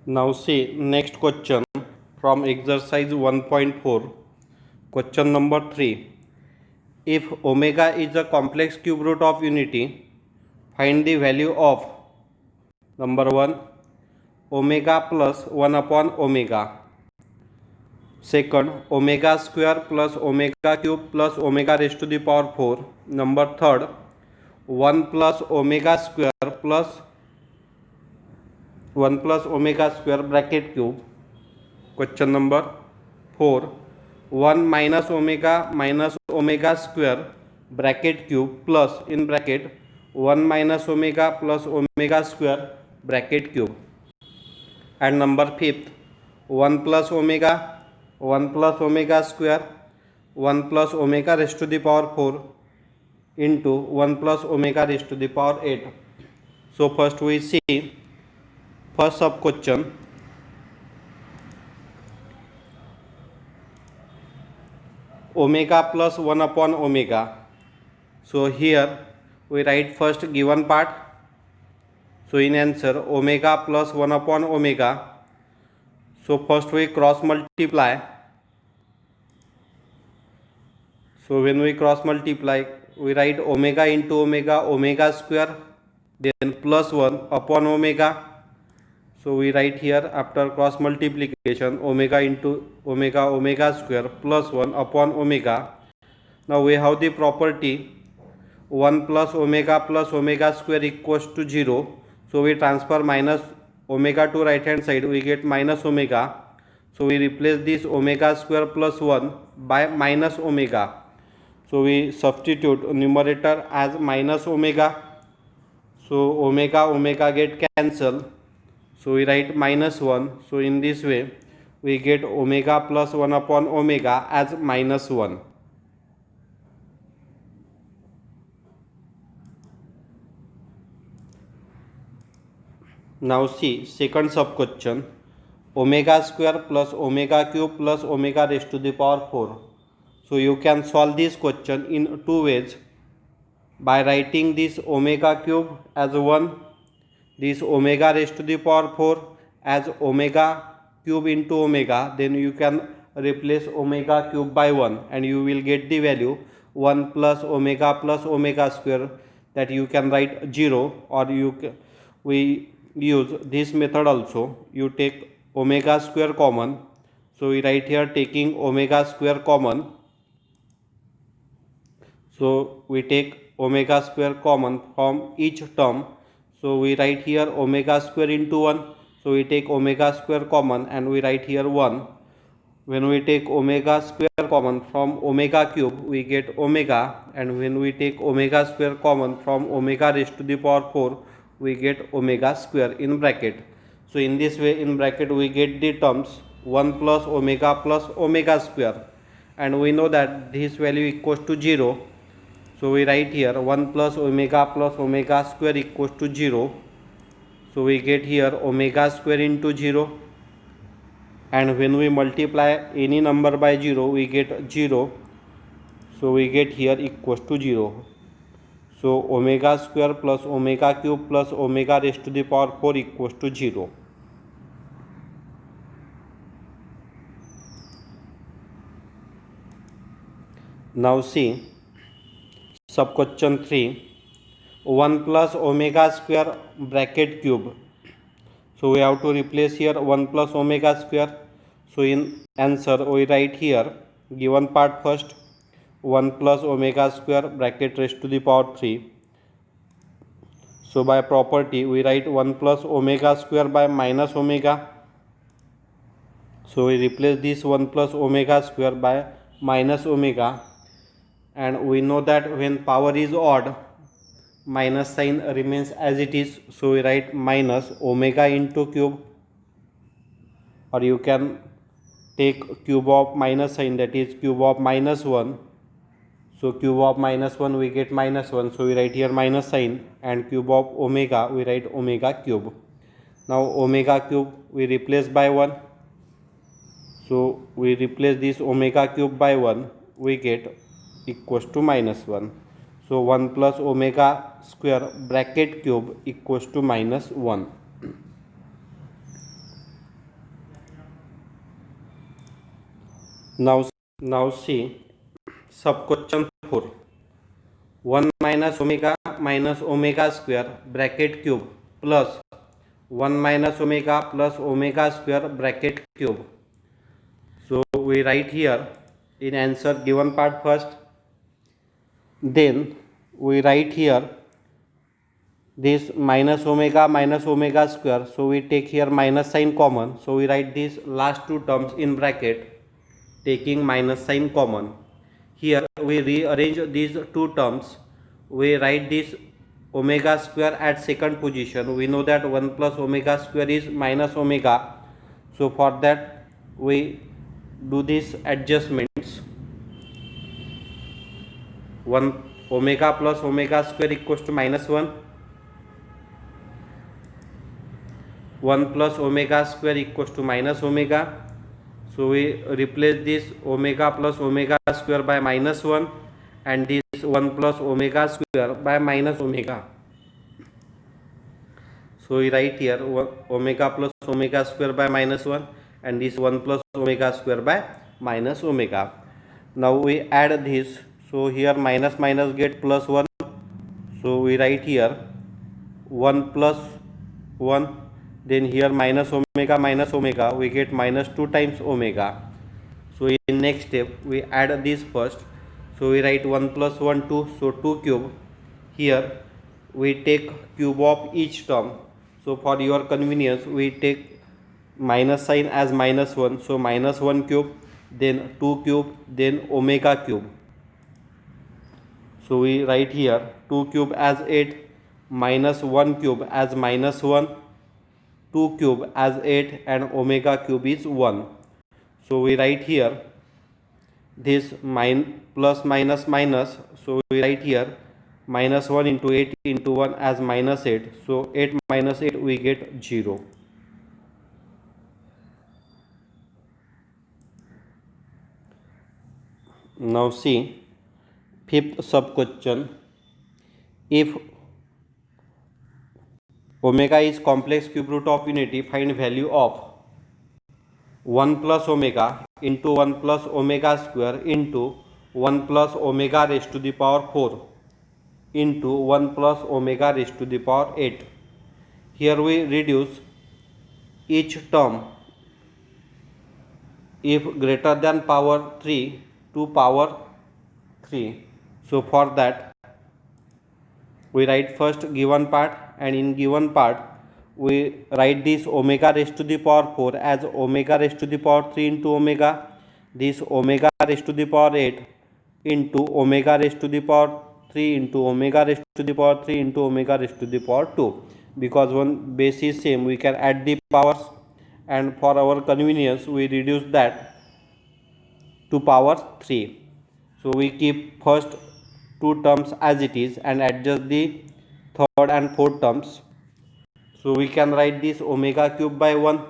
Now see next question from exercise 1.4. Question number 3. If omega is a complex cube root of unity, find the value of number 1 omega plus 1 upon omega. Second, omega square plus omega cube plus omega raised to the power 4. Number third, 1 plus omega square plus 1 plus omega square bracket cube. Question number 4, 1 minus omega square bracket cube plus in bracket 1 minus omega plus omega square bracket cube. And number 5th, 1 plus omega square 1 plus omega raised to the power 4 into 1 plus omega raised to the power 8. So first we see first sub question. Omega plus 1 upon omega. So here we write first given part. So in answer omega plus 1 upon omega. So first we cross multiply. So when we cross multiply, we write omega into omega square, then plus 1 upon omega. So we write here after cross multiplication omega into omega square plus 1 upon omega. Now we have the property 1 plus omega square equals to 0. So we transfer minus omega to right hand side, we get minus omega. So we replace this omega square plus 1 by minus omega. So we substitute numerator as minus omega. So omega get cancelled. So we write minus 1. So in this way we get omega plus 1 upon omega as minus 1. Now see second sub question, omega square plus omega cube plus omega raised to the power 4. So you can solve this question in two ways, by writing this omega cube as 1, this omega raised to the power 4 as omega cube into omega, then you can replace omega cube by 1 and you will get the value 1 plus omega square, that you can write 0, or we use this method also. You take omega square common. So we write here taking omega square common. So we take omega square common from each term. So we write here omega square into 1. So we take omega square common and we write here 1. When we take omega square common from omega cube, we get omega, and when we take omega square common from omega raised to the power 4, we get omega square in bracket. So in this way in bracket we get the terms 1 plus omega square, and we know that this value equals to 0. So we write here 1 plus omega square equals to 0. So we get here omega square into 0, and when we multiply any number by 0 we get 0. So we get here equals to 0. So omega square plus omega cube plus omega raised to the power 4 equals to 0. Now see sub question 3, 1 plus omega square bracket cube. So we have to replace here 1 plus omega square. So in answer we write here given part first 1 plus omega square bracket raised to the power 3. So by property we write 1 plus omega square by minus omega. So we replace this 1 plus omega square by minus omega, and we know that when power is odd, minus sign remains as it is. So we write minus omega into cube, or you can take cube of minus sign, that is cube of minus 1. So cube of minus 1 we get minus 1. So we write here minus sign, and cube of omega we write omega cube. Now omega cube we replace by 1. So we replace this omega cube by 1, we get equals to minus 1. So 1 plus omega square bracket cube equals to minus 1. Now see subquotient 4. 1 minus omega square bracket cube plus 1 minus omega plus omega square bracket cube. So we write here in answer given part first, then we write here this minus omega square, so we take here minus sign common, so we write these last two terms in bracket taking minus sign common. Here we rearrange these two terms, we write this omega square at second position. We know that 1 plus omega square is minus omega, so for that we do these adjustments. 1 omega plus omega square equals to minus 1, 1 plus omega square equals to minus omega. So we replace this omega plus omega square by minus 1 and this 1 plus omega square by minus omega. So we write here omega plus omega square by minus 1 and this 1 plus omega square by minus omega. Now we add this, so here minus minus get plus 1, so we write here 1 plus 1, then here minus omega, we get minus 2 times omega. So in next step we add this first, so we write 1 plus 1 2, so 2 cube. Here we take cube of each term, so for your convenience we take minus sign as minus 1, so minus 1 cube, then 2 cube, then omega cube. So we write here 2 cube as 8, minus 1 cube as minus 1, 2 cube as 8 and omega cube is 1. So we write here this plus minus minus, so we write here minus 1 into 8 into 1 as minus 8, so 8 minus 8 we get 0. Now see fifth sub question. If omega is complex cube root of unity, find value of 1 plus omega into 1 plus omega square into 1 plus omega raised to the power 4 into 1 plus omega raised to the power 8. Here we reduce each term if greater than power 3 to power 3. So for that we write first given part, and in given part we write this omega raised to the power 4 as omega raised to the power 3 into omega, this omega raised to the power 8 into omega raised to the power 3 into omega raised to the power 3 into omega raised to the power 2. Because one base is same, we can add the powers, and for our convenience we reduce that to power 3. So we keep first two terms as it is and adjust the third and fourth terms. So we can write this omega cube by 1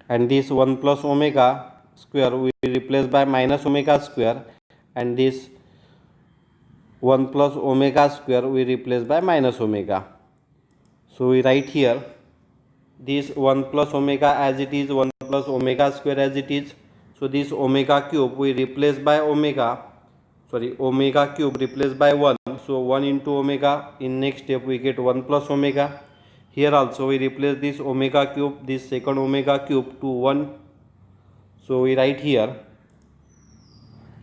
and this 1 plus omega square we replace by minus omega square, and this 1 plus omega square we replace by minus omega. So we write here this 1 plus omega as it is, 1 plus omega square as it is. So this omega cube we replace by omega cube replaced by 1, so 1 into omega. In next step we get 1 plus omega. Here also we replace this omega cube, this second omega cube, to 1. So we write here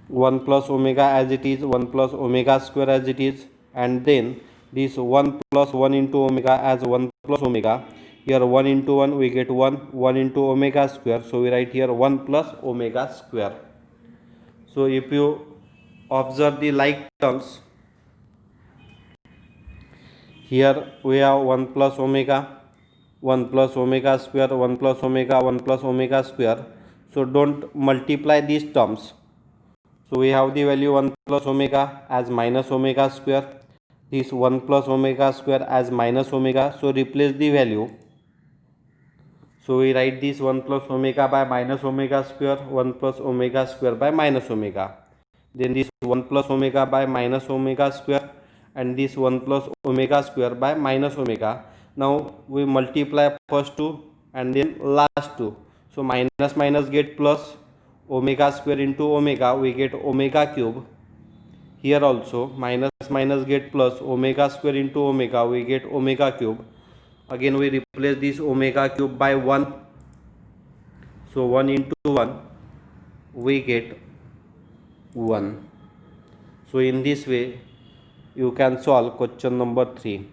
1 plus omega as it is, 1 plus omega square as it is, and then this 1 plus 1 into omega as 1 plus omega. Here 1 into 1 we get 1 into omega square, so we write here 1 plus omega square. So if you observe the like terms, here we have 1 plus omega, 1 plus omega square, 1 plus omega, 1 plus omega square. So don't multiply these terms. So we have the value 1 plus omega as minus omega square, this 1 plus omega square as minus omega. So replace the value. So we write this 1 plus omega by minus omega square, 1 plus omega square by minus omega. Then this 1 plus omega by minus omega square and this 1 plus omega square by minus omega. Now we multiply first two and then last two. So minus minus get plus, omega square into omega, we get omega cube. Here also minus minus get plus, omega square into omega, we get omega cube. Again we replace this omega cube by 1. So 1 into 1, we get 1. So in this way you can solve question number 3.